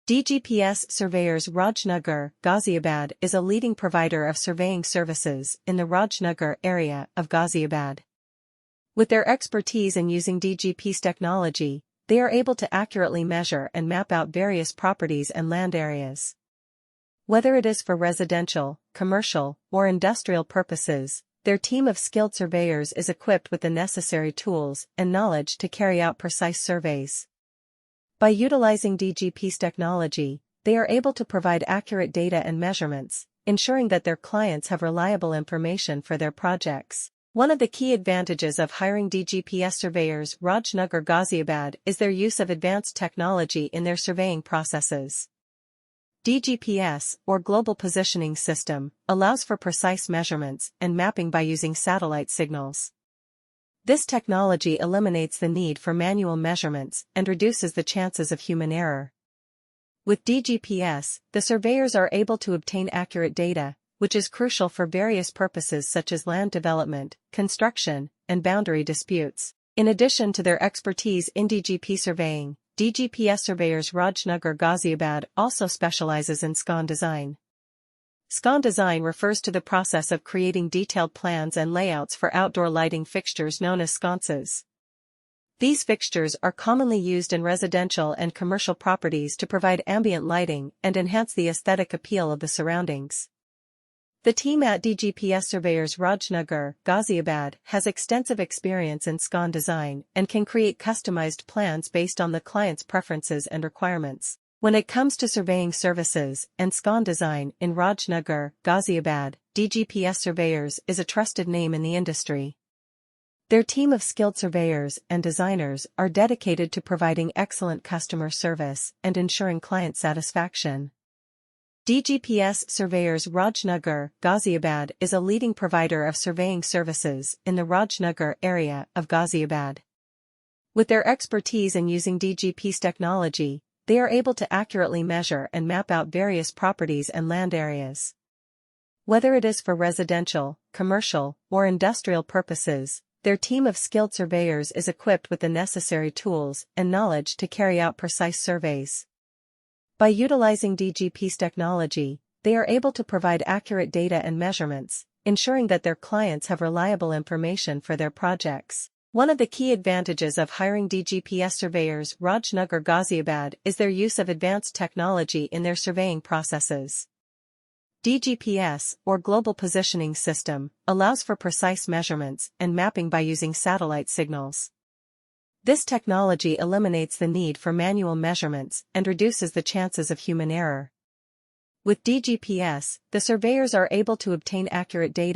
DGPS Surveyors Raj Nagar Ghaziabad is a leading provider of surveying services in the Raj Nagar area of Ghaziabad. With their expertise in using DGPS technology, they are able to accurately measure and map out various properties and land areas. Whether it is for residential, commercial, or industrial purposes, their team of skilled surveyors is equipped with the necessary tools and knowledge to carry out precise surveys. By utilizing DGPS technology, they are able to provide accurate data and measurements, ensuring that their clients have reliable information for their projects. One of the key advantages of hiring DGPS Surveyors Raj Nagar Ghaziabad is their use of advanced technology in their surveying processes. DGPS, or Global Positioning System, allows for precise measurements and mapping by using satellite signals. This technology eliminates the need for manual measurements and reduces the chances of human error. With DGPS, the surveyors are able to obtain accurate data, which is crucial for various purposes such as land development, construction, and boundary disputes. In addition to their expertise in DGP surveying, DGPS Surveyors Raj Nagar Ghaziabad also specializes in SCON design. SCON design refers to the process of creating detailed plans and layouts for outdoor lighting fixtures known as sconces. These fixtures are commonly used in residential and commercial properties to provide ambient lighting and enhance the aesthetic appeal of the surroundings. The team at DGPS Surveyors Raj Nagar Ghaziabad has extensive experience in SCON design and can create customized plans based on the client's preferences and requirements. When it comes to surveying services and SCON design in Raj Nagar Ghaziabad, DGPS Surveyors is a trusted name in the industry. Their team of skilled surveyors and designers are dedicated to providing excellent customer service and ensuring client satisfaction. DGPS Surveyors Raj Nagar Ghaziabad is a leading provider of surveying services in the Raj Nagar area of Ghaziabad. With their expertise in using DGPS technology, they are able to accurately measure and map out various properties and land areas. Whether it is for residential, commercial, or industrial purposes, their team of skilled surveyors is equipped with the necessary tools and knowledge to carry out precise surveys. By utilizing DGPS technology, they are able to provide accurate data and measurements, ensuring that their clients have reliable information for their projects. One of the key advantages of hiring DGPS Surveyors Raj Nagar Ghaziabad is their use of advanced technology in their surveying processes. DGPS, or Global Positioning System, allows for precise measurements and mapping by using satellite signals. This technology eliminates the need for manual measurements and reduces the chances of human error. With DGPS, the surveyors are able to obtain accurate data